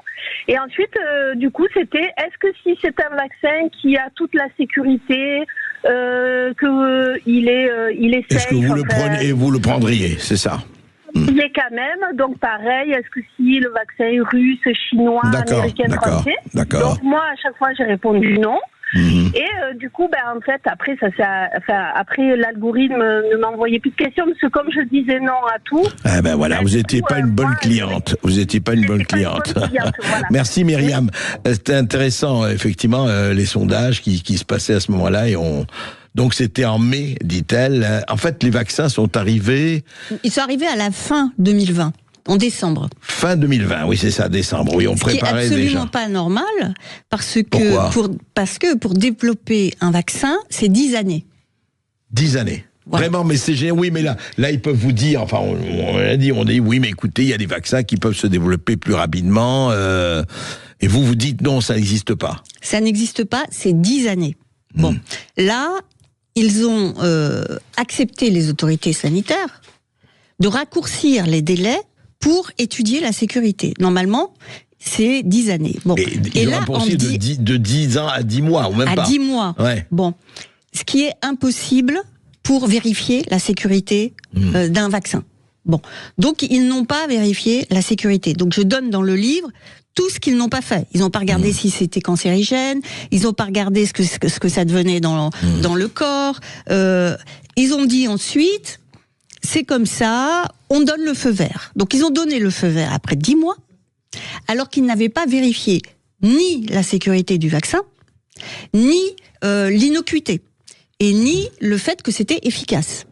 Et ensuite, du coup, c'était, est-ce que si c'est un vaccin qui a toute la sécurité, il est safe?
Est-ce que vous le prenez et vous le prendriez, c'est ça?
Il est quand même, donc pareil, est-ce que si le vaccin est russe, chinois, américain, français? Donc moi, à chaque fois, j'ai répondu non. Et du coup, en fait, après, après l'algorithme ne m'envoyait plus de questions, parce que comme je disais non à tout...
voilà, vous n'étiez pas une bonne cliente. Vous n'étiez pas une bonne cliente. Voilà. Merci Myriam. C'était intéressant, effectivement, les sondages qui se passaient à ce moment-là, et donc c'était en mai, dit-elle. En fait, les vaccins sont arrivés...
Ils sont arrivés à la fin 2020, en décembre.
Fin 2020, oui, c'est ça, décembre. Oui, on préparait déjà.
Ce qui est absolument pas normal, parce que pour développer un vaccin, c'est 10 années.
10 années.
Voilà.
Vraiment, mais c'est génial. Oui, mais là, ils peuvent vous dire, enfin, on dit, oui, mais écoutez, il y a des vaccins qui peuvent se développer plus rapidement, et vous dites non, ça n'existe pas.
Ça n'existe pas, c'est 10 années. Bon, là, ils ont accepté, les autorités sanitaires, de raccourcir les délais pour étudier la sécurité. Normalement, c'est 10 années. Bon.
Et ils ont raccourci de 10 ans à 10 mois, ou même pas.
À 10 mois.
Ouais.
Bon. Ce qui est impossible pour vérifier la sécurité d'un vaccin. Bon. Donc, ils n'ont pas vérifié la sécurité. Donc, je donne dans le livre tout ce qu'ils n'ont pas fait. Ils n'ont pas regardé si c'était cancérigène, ils n'ont pas regardé ce que ça devenait dans le corps. Ils ont dit ensuite, c'est comme ça, on donne le feu vert. Donc, ils ont donné le feu vert après 10 mois, alors qu'ils n'avaient pas vérifié ni la sécurité du vaccin, ni l'innocuité, et ni le fait que c'était efficace.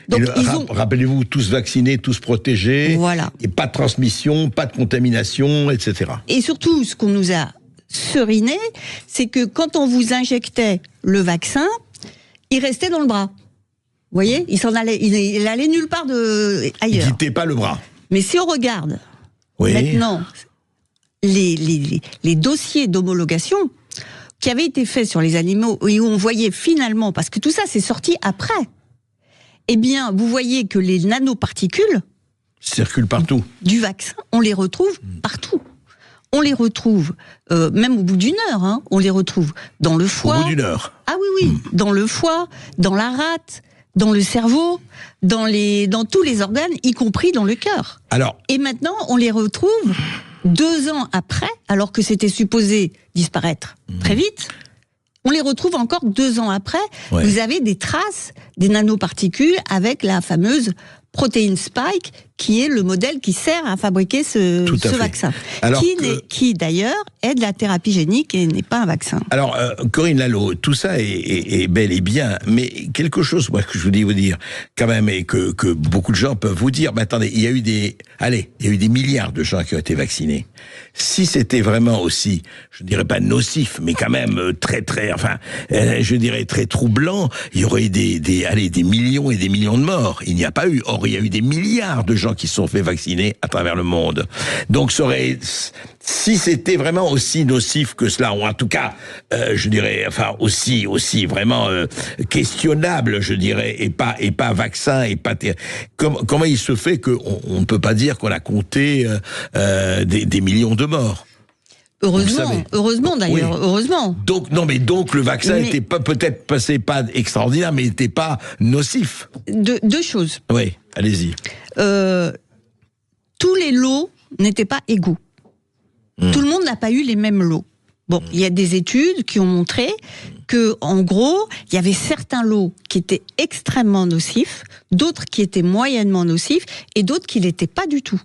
Donc,
rappelez-vous, tous vaccinés, tous protégés,
voilà.
Et pas de transmission, pas de contamination, etc.
Et surtout, ce qu'on nous a seriné, c'est que quand on vous injectait le vaccin, il restait dans le bras. Vous voyez, il allait nulle part ailleurs.
Il quittait pas le bras.
Mais si on regarde maintenant les dossiers d'homologation qui avaient été faits sur les animaux, où on voyait finalement, parce que tout ça c'est sorti après, eh bien, vous voyez que les nanoparticules
circulent partout.
Du vaccin, on les retrouve partout. On les retrouve, même au bout d'une heure, hein, on les retrouve dans le foie.
Au bout d'une heure.
Ah oui, dans le foie, dans la rate, dans le cerveau, dans tous les organes, y compris dans le cœur. Et maintenant, on les retrouve 2 ans après, alors que c'était supposé disparaître très vite. On les retrouve encore 2 ans après. Ouais. Vous avez des traces des nanoparticules avec la fameuse protéine spike, qui est le modèle qui sert à fabriquer ce vaccin. Qui d'ailleurs est de la thérapie génique et n'est pas un vaccin.
Alors, Corinne Lalo, tout ça est bel et bien, mais quelque chose, moi, que je voulais vous dire, quand même, et que beaucoup de gens peuvent vous dire, mais attendez, il y a eu des milliards de gens qui ont été vaccinés. Si c'était vraiment aussi, je ne dirais pas nocif, mais quand même très, je dirais très troublant, il y aurait eu des millions et des millions de morts. Il n'y a pas eu. Or, il y a eu des milliards de gens qui se sont fait vacciner à travers le monde. Donc, si c'était vraiment aussi nocif que cela, ou en tout cas, je dirais, aussi vraiment questionnable, je dirais, et pas vaccin, et pas comment il se fait qu'on ne peut pas dire qu'on a compté des millions de morts?
Heureusement d'ailleurs, oui. Heureusement.
Donc le vaccin n'était pas peut-être pas extraordinaire, mais n'était pas nocif.
Deux choses.
Oui, allez-y.
Tous les lots n'étaient pas égaux. Tout le monde n'a pas eu les mêmes lots. Bon, il y a des études qui ont montré que, en gros, il y avait certains lots qui étaient extrêmement nocifs, d'autres qui étaient moyennement nocifs, et d'autres qui l'étaient pas du tout.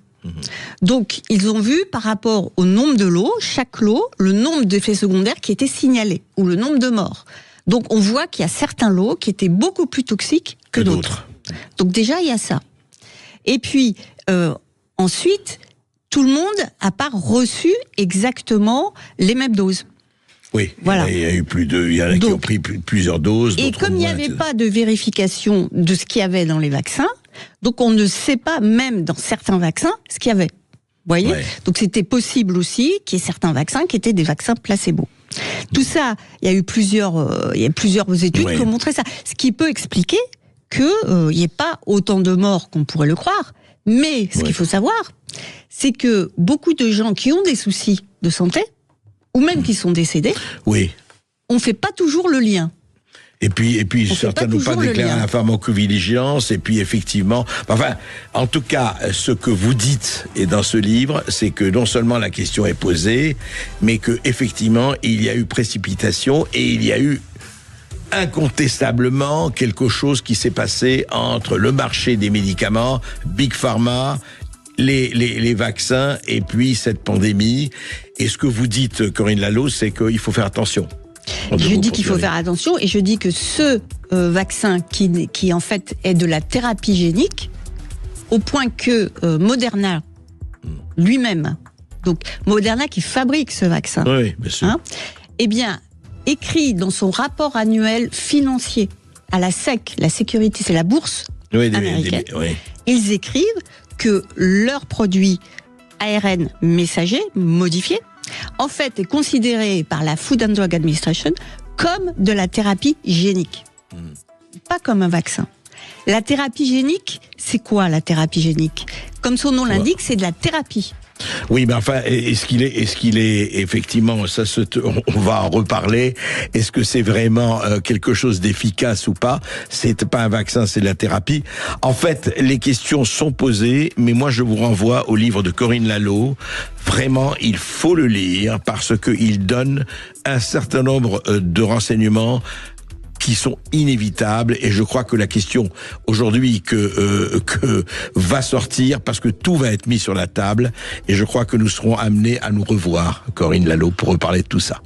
Donc, ils ont vu par rapport au nombre de lots, chaque lot, le nombre d'effets secondaires qui étaient signalés, ou le nombre de morts. Donc, on voit qu'il y a certains lots qui étaient beaucoup plus toxiques que d'autres. Donc, déjà, il y a ça. Et puis, ensuite, tout le monde n'a pas reçu exactement les mêmes doses.
Oui, voilà. Il y a eu il y en a qui ont pris plusieurs doses.
Et comme il n'y avait pas de vérification de ce qu'il y avait dans les vaccins, donc on ne sait pas, même dans certains vaccins, ce qu'il y avait. Vous voyez ? Donc c'était possible aussi qu'il y ait certains vaccins qui étaient des vaccins placebo. Tout ça, il y a eu plusieurs études qui ont montré ça. Ce qui peut expliquer qu'il n'y ait pas autant de morts qu'on pourrait le croire. Mais ce qu'il faut savoir, c'est que beaucoup de gens qui ont des soucis de santé, ou même qui sont décédés, on ne fait pas toujours le lien.
Et puis certains n'ont pas déclaré la pharmacovigilance, et puis effectivement, en tout cas, ce que vous dites, et dans ce livre, c'est que non seulement la question est posée, mais que effectivement, il y a eu précipitation, et il y a eu incontestablement quelque chose qui s'est passé entre le marché des médicaments, Big Pharma, les vaccins, et puis cette pandémie. Et ce que vous dites, Corinne Lalo, c'est qu'il faut faire attention.
Je dis qu'il faut faire attention, et je dis que ce vaccin qui en fait est de la thérapie génique, au point que Moderna lui-même, donc Moderna qui fabrique ce vaccin,
oui, bien sûr.
eh bien, écrit dans son rapport annuel financier à la SEC, la sécurité, c'est la bourse américaine. Ils écrivent que leur produit ARN messager, modifié, en fait est considéré par la Food and Drug Administration comme de la thérapie génique. Pas comme un vaccin. La thérapie génique, c'est quoi la thérapie génique ? Comme son nom l'indique, c'est de la thérapie.
Oui, mais enfin, est-ce qu'il est effectivement, on va en reparler. Est-ce que c'est vraiment quelque chose d'efficace ou pas ? C'est pas un vaccin, c'est de la thérapie. En fait, les questions sont posées, mais moi je vous renvoie au livre de Corinne Lalo. Vraiment, il faut le lire parce que il donne un certain nombre de renseignements qui sont inévitables, et je crois que la question aujourd'hui que va sortir, parce que tout va être mis sur la table, et je crois que nous serons amenés à nous revoir, Corinne Lalo, pour reparler de tout ça.